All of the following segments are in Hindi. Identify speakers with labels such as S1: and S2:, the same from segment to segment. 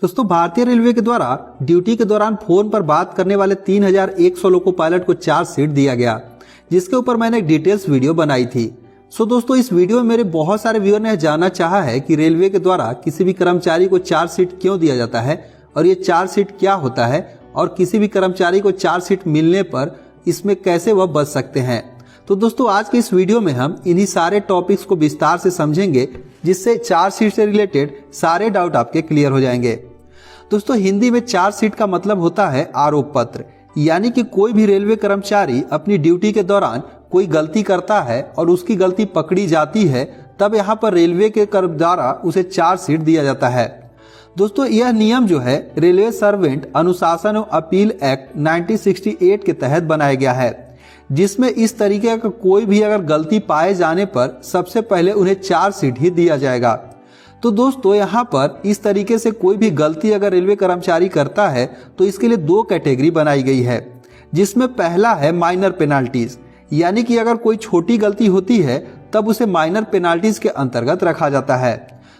S1: दोस्तों भारतीय रेलवे के द्वारा ड्यूटी के दौरान फोन पर बात करने वाले 3100 लोको पायलट को चार्ज शीट दिया गया, जिसके ऊपर मैंने एक डिटेल्स वीडियो बनाई थी। दोस्तों इस वीडियो में मेरे बहुत सारे व्यूअर ने जानना चाहा है कि रेलवे के द्वारा किसी भी कर्मचारी को चार्ज शीट क्यों दिया जाता है और ये चार्ज शीट क्या होता है और किसी भी कर्मचारी को चार्ज शीट मिलने पर इसमें कैसे वह बच सकते हैं। तो दोस्तों आज के इस वीडियो में हम इन्हीं सारे टॉपिक्स को विस्तार से समझेंगे, जिससे चार्ज शीट से रिलेटेड सारे डाउट आपके क्लियर हो जाएंगे। दोस्तों हिंदी में चार्ज शीट का मतलब होता है आरोप पत्र, यानी कि कोई भी रेलवे कर्मचारी अपनी ड्यूटी के दौरान कोई गलती करता है और उसकी गलती पकड़ी जाती है, तब यहाँ पर रेलवे के द्वारा उसे चार्ज शीट दिया जाता है। दोस्तों यह नियम जो है रेलवे सर्वेंट अनुशासन एवं अपील एक्ट 1968 के तहत बनाया गया है, जिसमें इस तरीके का कोई भी अगर गलती पाए जाने पर सबसे पहले उन्हें चार्ज शीट ही दिया जाएगा। तो दोस्तों यहाँ पर इस तरीके से कोई भी गलती अगर रेलवे कर्मचारी करता है तो इसके लिए दो कैटेगरी बनाई गई है, जिसमें पहला है माइनर पेनाल्टीज, यानी कि अगर कोई छोटी गलती होती है तब उसे माइनर पेनाल्टीज के अंतर्गत रखा जाता है।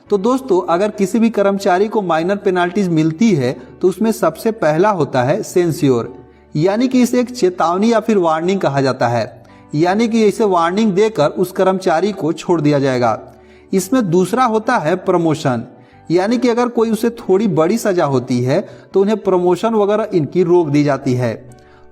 S1: तो दोस्तों अगर किसी भी कर्मचारी को माइनर पेनाल्टीज मिलती है तो उसमें सबसे पहला होता है सेंस्योर, यानी कि इसे एक चेतावनी या फिर वार्निंग कहा जाता है, यानी कि इसे वार्निंग देकर उस कर्मचारी को छोड़ दिया जाएगा। इसमें दूसरा होता है प्रमोशन, यानी कि अगर कोई उसे थोड़ी बड़ी सजा होती है तो उन्हें प्रमोशन वगैरह इनकी रोक दी जाती है।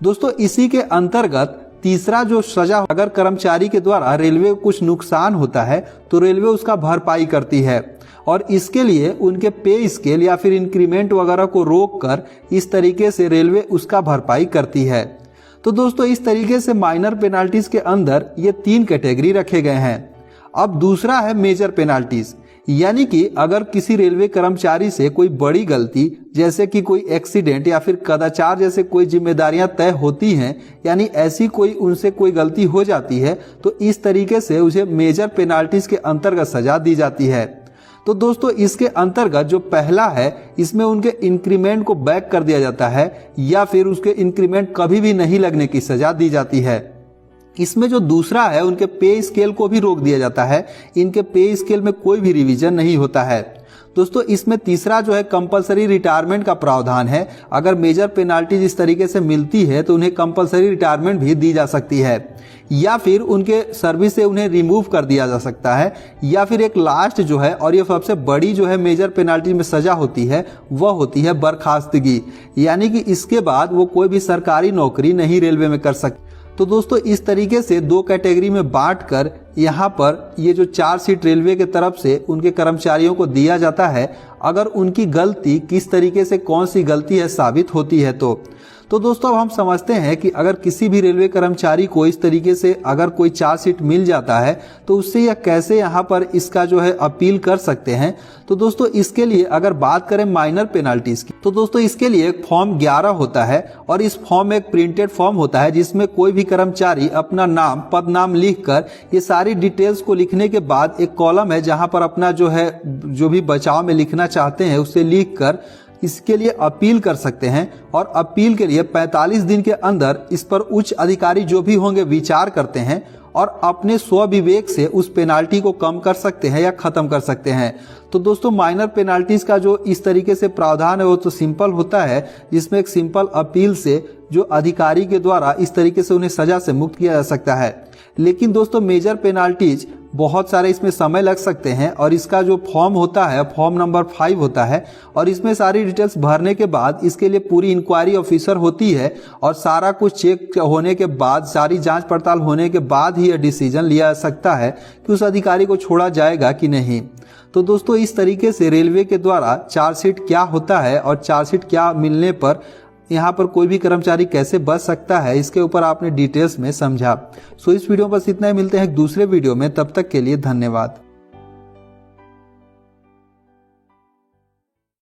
S1: दोस्तों इसी के अंतर्गत तीसरा जो सजा, अगर कर्मचारी के द्वारा रेलवे को कुछ नुकसान होता है तो रेलवे उसका भरपाई करती है और इसके लिए उनके पे स्केल या फिर इंक्रीमेंट वगैरह को रोक कर इस तरीके से रेलवे उसका भरपाई करती है। तो दोस्तों इस तरीके से माइनर पेनाल्टीज के अंदर ये तीन कैटेगरी रखे गए हैं। अब दूसरा है मेजर पेनाल्टीज, यानी कि अगर किसी रेलवे कर्मचारी से कोई बड़ी गलती जैसे कि कोई एक्सीडेंट या फिर कदाचार जैसे कोई जिम्मेदारियां तय होती हैं, यानी ऐसी कोई उनसे कोई गलती हो जाती है तो इस तरीके से उसे मेजर पेनाल्टीज के अंतर्गत सजा दी जाती है। तो दोस्तों इसके अंतर्गत जो पहला है इसमें उनके इंक्रीमेंट को बैक कर दिया जाता है या फिर उसके इंक्रीमेंट कभी भी नहीं लगने की सजा दी जाती है। इसमें जो दूसरा है उनके पे स्केल को भी रोक दिया जाता है, इनके पे स्केल में कोई भी रिवीजन नहीं होता है। दोस्तों इसमें तीसरा जो है कंपलसरी रिटायरमेंट का प्रावधान है। अगर मेजर पेनाल्टीज इस तरीके से मिलती है तो उन्हें कंपलसरी रिटायरमेंट भी दी जा सकती है या फिर उनके सर्विस से उन्हें रिमूव कर दिया जा सकता है, या फिर एक लास्ट जो है और ये सबसे बड़ी जो है मेजर पेनाल्टी में सजा होती है वह होती है बर्खास्तगी, यानी कि इसके बाद वो कोई भी सरकारी नौकरी नहीं रेलवे में कर सकते। तो दोस्तों इस तरीके से दो कैटेगरी में बांटकर यहाँ पर ये जो चार्ज शीट रेलवे के तरफ से उनके कर्मचारियों को दिया जाता है, अगर उनकी गलती किस तरीके से कौन सी गलती है साबित होती है तो दोस्तों अब हम समझते हैं कि अगर किसी भी रेलवे कर्मचारी को इस तरीके से अगर कोई चार्ज शीट मिल जाता है तो उससे यह कैसे यहाँ पर इसका जो है अपील कर सकते हैं। तो दोस्तों इसके लिए अगर बात करें माइनर पेनाल्टीज की तो दोस्तों इसके लिए एक फॉर्म 11 होता है और इस फॉर्म में एक प्रिंटेड फॉर्म होता है, जिसमें कोई भी कर्मचारी अपना नाम पद नाम लिखकर ये सारी डिटेल्स को लिखने के बाद एक कॉलम है जहाँ पर अपना जो है जो भी बचाव में लिखना चाहते हैं उसे लिखकर इसके लिए अपील कर सकते हैं और अपील के लिए 45 दिन के अंदर इस पर उच्च अधिकारी जो भी होंगे विचार करते हैं और अपने स्वविवेक से उस पेनाल्टी को कम कर सकते हैं या खत्म कर सकते हैं। तो दोस्तों माइनर पेनाल्टीज का जो इस तरीके से प्रावधान है वो तो सिंपल होता है, जिसमें एक सिंपल अपील से जो अधिकारी के द्वारा इस तरीके से उन्हें सजा से मुक्त किया जा सकता है। लेकिन दोस्तों मेजर पेनाल्टीज बहुत सारे इसमें समय लग सकते हैं और इसका जो फॉर्म होता है फॉर्म नंबर 5 होता है और इसमें सारी डिटेल्स भरने के बाद इसके लिए पूरी इंक्वायरी ऑफिसर होती है और सारा कुछ चेक होने के बाद सारी जांच पड़ताल होने के बाद ही यह डिसीजन लिया जा सकता है कि उस अधिकारी को छोड़ा जाएगा कि नहीं। तो दोस्तों इस तरीके से रेलवे के द्वारा चार्ज शीट क्या होता है और चार्ज शीट क्या मिलने पर यहाँ पर कोई भी कर्मचारी कैसे बच सकता है इसके ऊपर आपने डिटेल्स में समझा। इस वीडियो में बस इतना ही, मिलते हैं एक दूसरे वीडियो में, तब तक के लिए धन्यवाद।